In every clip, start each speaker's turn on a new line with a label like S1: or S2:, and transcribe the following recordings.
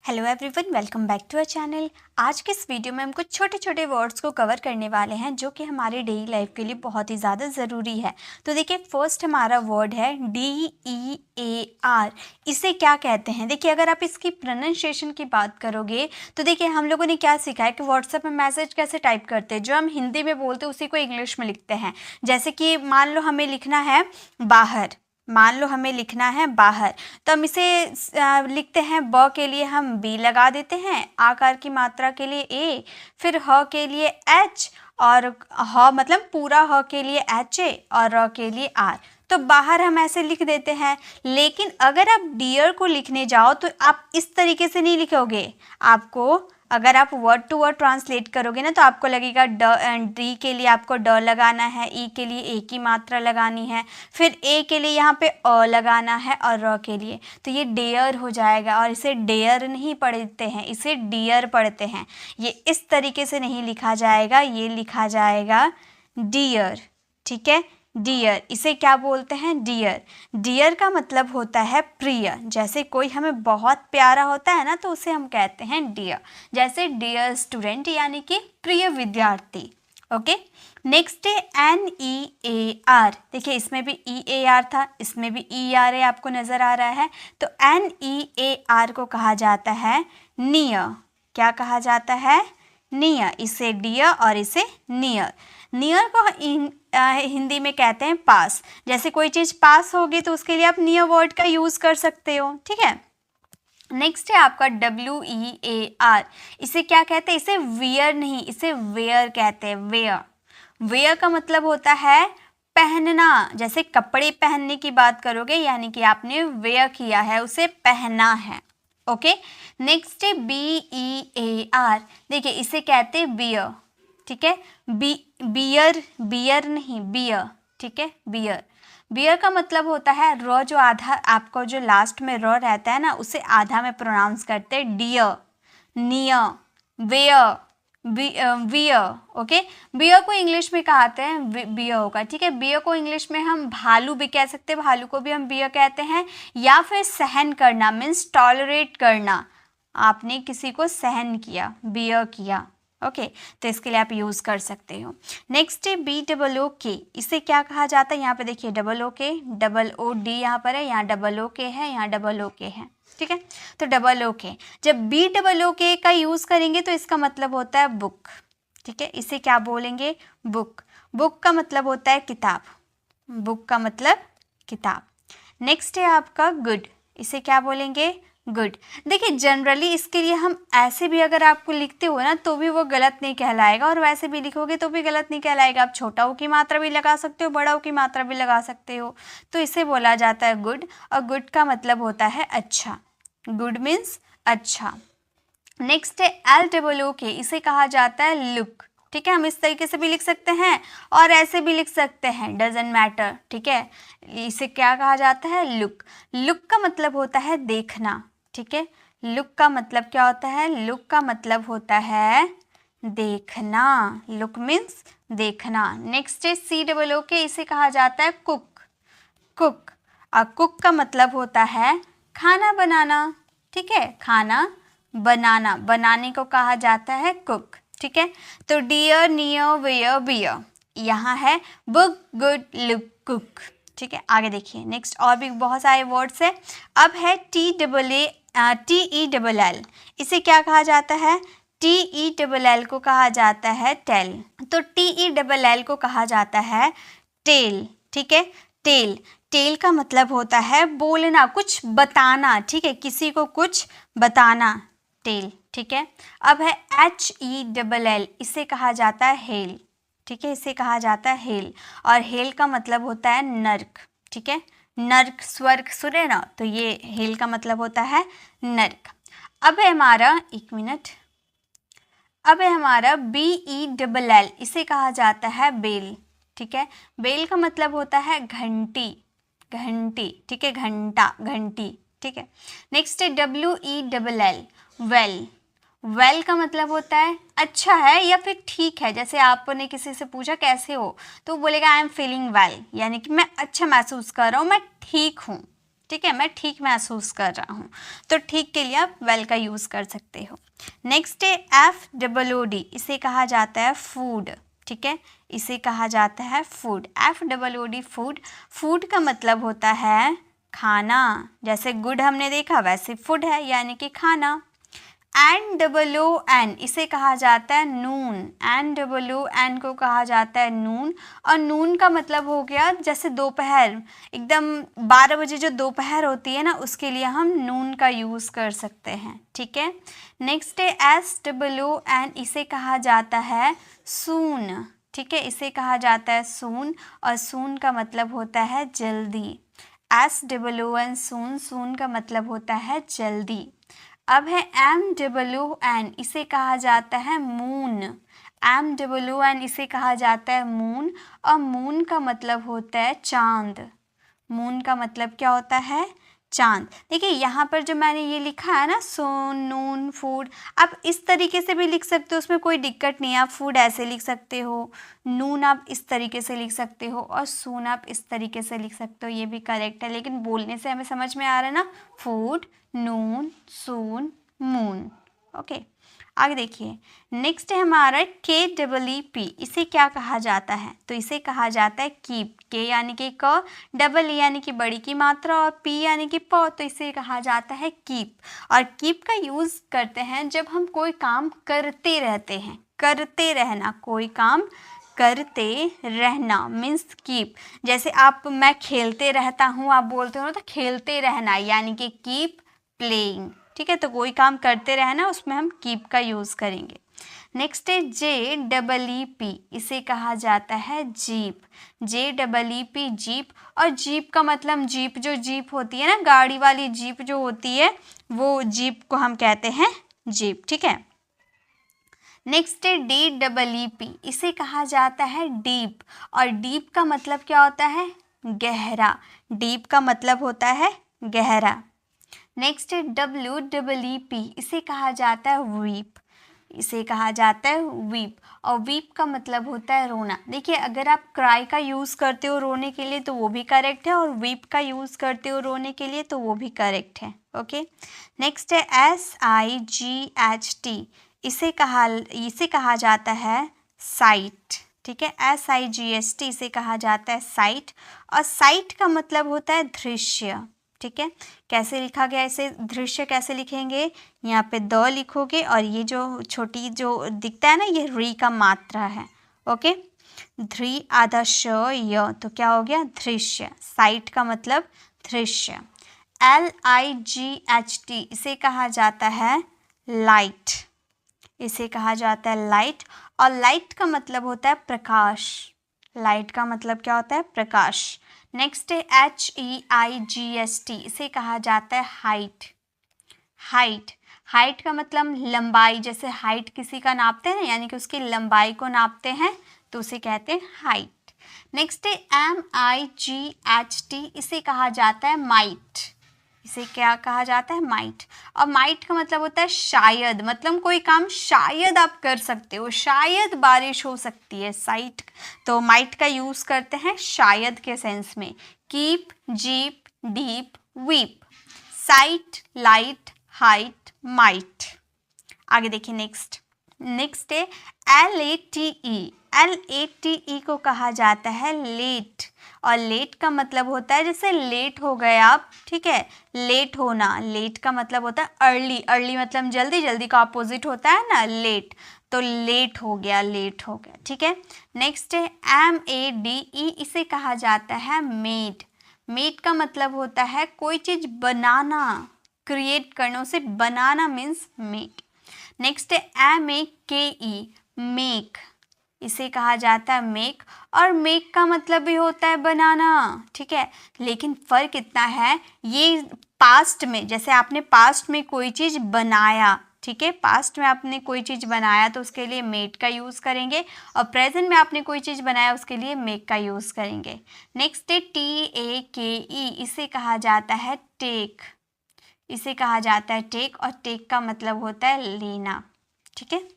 S1: Hello everyone, welcome back to our channel. आज के इस वीडियो में हम कुछ छोटे छोटे वर्ड्स को कवर करने वाले हैं जो कि हमारे डेली लाइफ के लिए बहुत ही ज़्यादा ज़रूरी है। तो देखिए, फर्स्ट हमारा वर्ड है DEAR। इसे क्या कहते हैं? देखिए, अगर आप इसकी प्रोनाउंसिएशन की बात करोगे तो देखिए, हम लोगों ने क्या सीखा है कि व्हाट्सएप में मैसेज कैसे टाइप करते हैं। जो हम हिंदी में बोलते हैं उसी को इंग्लिश में लिखते हैं। जैसे कि मान लो हमें लिखना है बाहर, बाहर, तो हम इसे लिखते हैं। ब के लिए हम बी लगा देते हैं, आकार की मात्रा के लिए ए, फिर ह के लिए एच, और ह मतलब पूरा ह के लिए एच ए, और र के लिए आर। तो बाहर हम ऐसे लिख देते हैं। लेकिन अगर आप डियर को लिखने जाओ तो आप इस तरीके से नहीं लिखोगे। आपको, अगर आप वर्ड टू वर्ड ट्रांसलेट करोगे ना, तो आपको लगेगा डी के लिए आपको ड लगाना है, ई के लिए ए की मात्रा लगानी है, फिर ए के लिए यहाँ पे अ लगाना है, और र के लिए तो ये डेयर हो जाएगा। और इसे डेयर नहीं पढ़ते हैं, इसे डियर पढ़ते हैं। ये इस तरीके से नहीं लिखा जाएगा, ये लिखा जाएगा डियर। ठीक है, डियर। इसे क्या बोलते हैं? डियर। डियर का मतलब होता है प्रिय। जैसे कोई हमें बहुत प्यारा होता है ना, तो उसे हम कहते हैं डियर। जैसे डियर स्टूडेंट, यानी कि प्रिय विद्यार्थी। ओके, नेक्स्ट है NEAR। देखिए, इसमें भी EAR था, इसमें भी ER आपको नज़र आ रहा है। तो NEAR को कहा जाता है नियर। क्या कहा जाता है? नियर। इसे डियर और इसे नियर। नियर को हिंदी में कहते हैं पास। जैसे कोई चीज़ पास होगी तो उसके लिए आप नियर वर्ड का यूज़ कर सकते हो। ठीक है, नेक्स्ट है आपका WEAR। इसे क्या कहते हैं? इसे वियर नहीं, इसे वेयर कहते हैं। वेयर। वेयर का मतलब होता है पहनना। जैसे कपड़े पहनने की बात करोगे, यानी कि आपने वेयर किया है, उसे पहना है। ओके, नेक्स्ट है BEAR। देखिए, इसे कहते हैं बियर। ठीक है, बियर, बियर नहीं, बियर। ठीक है, बियर। बियर का मतलब होता है र, जो आधा आपको जो लास्ट में र रहता है ना, उसे आधा में प्रोनाउंस करते हैं dear, near, where, bear. Okay, bear को इंग्लिश में कहते हैं बियर होगा। ठीक है, बियर को इंग्लिश में हम भालू भी कह सकते हैं, भालू को भी हम बियर कहते हैं। या फिर सहन करना, मीन्स टॉलरेट करना। आपने किसी को सहन किया, बियर किया। ओके, तो इसके लिए आप यूज़ कर सकते हो। नेक्स्ट है BOOK। इसे क्या कहा जाता है? यहाँ पे देखिए OOK, OOD यहाँ पर है, यहाँ OOK है, यहाँ OOK है। ठीक है, तो OOK। जब BOOK का यूज़ करेंगे तो इसका मतलब होता है बुक। ठीक है, इसे क्या बोलेंगे? बुक। बुक का मतलब होता है किताब। बुक का मतलब किताब। नेक्स्ट है आपका गुड। इसे क्या बोलेंगे? गुड। देखिए, जनरली इसके लिए हम ऐसे भी अगर आपको लिखते हो ना, तो भी वो गलत नहीं कहलाएगा, और वैसे भी लिखोगे तो भी गलत नहीं कहलाएगा। आप छोटा ओ की मात्रा भी लगा सकते हो, बड़ा ओ की मात्रा भी लगा सकते हो। तो इसे बोला जाता है गुड, और गुड का मतलब होता है अच्छा। गुड मीन्स अच्छा। नेक्स्ट है LOOK। इसे कहा जाता है लुक। ठीक है, हम इस तरीके से भी लिख सकते हैं और ऐसे भी लिख सकते हैं, डजेंट मैटर। ठीक है, इसे क्या कहा जाता है? लुक। लुक का मतलब होता है देखना। ठीक है, लुक का मतलब क्या होता है? लुक का मतलब होता है देखना। लुक मीन्स देखना। नेक्स्ट है COOK। इसे कहा जाता है कुक। कुक। और कुक का मतलब होता है खाना बनाना। ठीक है, खाना बनाना, बनाने को कहा जाता है कुक। ठीक है, तो डियर, नियर, वेयर, बियर। यहाँ है बुक, गुड, लुक, कुक। ठीक है, आगे देखिए। नेक्स्ट और भी बहुत सारे वर्ड्स है। अब है TELL। इसे क्या कहा जाता है? TELL को कहा जाता है टेल। तो TELL को कहा जाता है टेल। ठीक है, टेल। टेल का मतलब होता है बोलना, कुछ बताना। ठीक है, किसी को कुछ बताना, टेल। ठीक है, अब है HELL। इसे कहा जाता है हेल। ठीक है, इसे कहा जाता है हेल, और हेल का मतलब होता है नर्क। ठीक है, नर्क, स्वर्ग सुने ना, तो ये हेल का मतलब होता है नर्क। अब है हमारा, एक मिनट, अब है हमारा BELL। इसे कहा जाता है बेल। ठीक है, बेल का मतलब होता है घंटी। घंटी। ठीक है, घंटा, घंटी। ठीक है, नेक्स्ट है WELL। वेल। वेल का मतलब होता है अच्छा है या फिर ठीक है। जैसे आपने किसी से पूछा कैसे हो, तो बोलेगा आई एम फीलिंग वेल, यानी कि मैं अच्छा महसूस कर रहा हूँ, मैं ठीक हूँ। ठीक है, मैं ठीक महसूस कर रहा हूँ, तो ठीक के लिए आप वेल का यूज़ कर सकते हो। नेक्स्ट है FOOD, इसे कहा जाता है फूड। ठीक है, इसे कहा जाता है फूड, FOOD फूड। फूड का मतलब होता है खाना, जैसे गुड हमने देखा वैसे फूड है यानी कि खाना। NOON, इसे कहा जाता है नून। NOON को कहा जाता है नून, और नून का मतलब हो गया जैसे दोपहर, एकदम 12 बजे जो दोपहर होती है ना, उसके लिए हम नून का यूज़ कर सकते हैं। ठीक है, नेक्स्ट है SOON, इसे कहा जाता है सून। ठीक है, इसे कहा जाता है सून, और सून का मतलब होता है जल्दी। SOON सून, सून का मतलब होता है जल्दी। अब है MOON, इसे कहा जाता है मून। MOON, इसे कहा जाता है मून, और मून का मतलब होता है चांद। मून का मतलब क्या होता है? चांद। देखिए यहाँ पर जो मैंने ये लिखा है ना, सोन, नून, फूड, आप इस तरीके से भी लिख सकते हो, उसमें कोई दिक्कत नहीं है। आप फूड ऐसे लिख सकते हो, नून आप इस तरीके से लिख सकते हो, और सून आप इस तरीके से लिख सकते हो, ये भी करेक्ट है। लेकिन बोलने से हमें समझ में आ रहा है ना, फूड, नून, सून, मून। ओके, आगे देखिए, नेक्स्ट है हमारा KEEP, इसे क्या कहा जाता है? तो इसे कहा जाता है कीप। के यानी कि क, डबल ई यानी कि बड़ी की मात्रा, और पी यानी कि प, तो इसे कहा जाता है कीप। और कीप का यूज़ करते हैं जब हम कोई काम करते रहते हैं। करते रहना, कोई काम करते रहना मीन्स कीप। जैसे मैं खेलते रहता हूँ, आप बोलते हो ना, तो खेलते रहना यानी कि कीप प्लेइंग। ठीक है, तो कोई काम करते रहना, उसमें हम कीप का यूज़ करेंगे। नेक्स्ट है JEEP, इसे कहा जाता है जीप। JEEP जीप, और जीप का मतलब जीप, जो जीप होती है ना, गाड़ी वाली जीप जो होती है, वो जीप को हम कहते हैं जीप। ठीक है, नेक्स्ट है DEEP, इसे कहा जाता है डीप, और डीप का मतलब क्या होता है? गहरा। डीप का मतलब होता है गहरा। नेक्स्ट है WEEP, इसे कहा जाता है वीप। इसे कहा जाता है वीप, और वीप का मतलब होता है रोना। देखिए, अगर आप क्राई का यूज़ करते हो रोने के लिए तो वो भी करेक्ट है, और वीप का यूज़ करते हो रोने के लिए तो वो भी करेक्ट है। ओके, नेक्स्ट है SIGHT, इसे कहा जाता है साइट। ठीक है, SIGHT, इसे कहा जाता है साइट, और साइट का मतलब होता है दृश्य। ठीक है, कैसे लिखा गया इसे? दृश्य कैसे लिखेंगे? यहाँ पे द लिखोगे, और ये जो छोटी जो दिखता है ना, ये री का मात्रा है। ओके, ध्री आधा श य, तो क्या हो गया? दृश्य। साइट का मतलब दृश्य। LIGHT, इसे कहा जाता है लाइट। इसे कहा जाता है लाइट, और लाइट का मतलब होता है प्रकाश। लाइट का मतलब क्या होता है? प्रकाश। नेक्स्ट है HEIGST, इसे कहा जाता है हाइट। हाइट, हाइट का मतलब लंबाई। जैसे हाइट किसी का नापते हैं ना, यानी कि उसकी लंबाई को नापते हैं, तो उसे कहते हैं हाइट। नेक्स्ट है MIGHT, इसे कहा जाता है माइट। इसे क्या कहा जाता है? माइट। और माइट का मतलब होता है शायद, मतलब कोई काम शायद आप कर सकते हो, शायद बारिश हो सकती है, साइट। तो माइट का यूज़ करते हैं शायद के सेंस में। Keep, jeep, deep, weep, site, light, height, might. आगे देखिए, नेक्स्ट है LATE। LATE को कहा जाता है लेट, और लेट का मतलब होता है जैसे लेट हो गए आप। ठीक है, लेट होना। लेट का मतलब होता है अर्ली। अर्ली मतलब जल्दी, जल्दी का अपोजिट होता है ना लेट, तो लेट हो गया, लेट हो गया। ठीक है, नेक्स्ट है MADE, इसे कहा जाता है मेड। मेड का मतलब होता है कोई चीज़ बनाना, क्रिएट करना, उसे बनाना मीन्स मेक। नेक्स्ट है MAKE, मेक। इसे कहा जाता है मेक, और मेक का मतलब भी होता है बनाना। ठीक है, लेकिन फ़र्क इतना है, ये पास्ट में, जैसे आपने पास्ट में कोई चीज़ बनाया, ठीक है, पास्ट में आपने कोई चीज़ बनाया तो उसके लिए मेड का यूज़ करेंगे, और प्रेजेंट में आपने कोई चीज़ बनाया उसके लिए मेक का यूज़ करेंगे। नेक्स्ट है TAKE, इसे कहा जाता है टेक। इसे कहा जाता है टेक, और टेक का मतलब होता है लेना। ठीक है,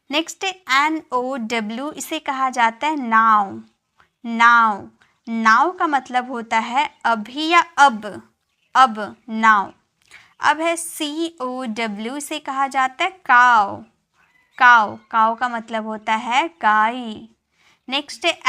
S1: नेक्स्ट है NOW, इसे कहा जाता है नाव। नाव का मतलब होता है अभी या अब। अब, नाउ। अब है COW, से कहा जाता है काव। काव, काव का मतलब होता है गाय। नेक्स्ट है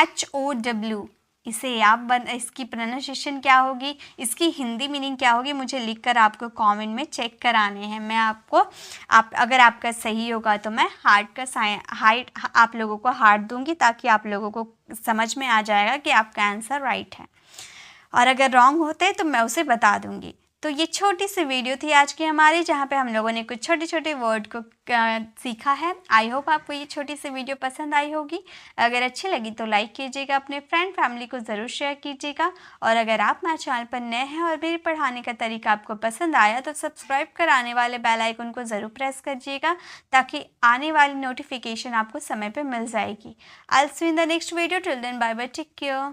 S1: HOW, इसे आप इसकी प्रोनाउंसिएशन क्या होगी, इसकी हिंदी मीनिंग क्या होगी, मुझे लिखकर आपको कमेंट में चेक कराने हैं। मैं आपको अगर आपका सही होगा तो मैं आप लोगों को हार्ट दूंगी, ताकि आप लोगों को समझ में आ जाएगा कि आपका आंसर राइट है, और अगर रॉन्ग होते तो मैं उसे बता दूंगी। तो ये छोटी सी वीडियो थी आज की हमारी, जहाँ पे हम लोगों ने कुछ छोटे छोटे वर्ड को सीखा है। आई होप आपको ये छोटी सी वीडियो पसंद आई होगी। अगर अच्छी लगी तो लाइक कीजिएगा, अपने फ्रेंड फैमिली को ज़रूर शेयर कीजिएगा, और अगर आप मेरे चैनल पर नए हैं और मेरे पढ़ाने का तरीका आपको पसंद आया तो सब्सक्राइब कर आने वाले बेल आइकन को ज़रूर प्रेस करिएगा, ताकि आने वाली नोटिफिकेशन आपको समय पर मिल जाएगी। I will see you in the next video. Till then bye bye, take care.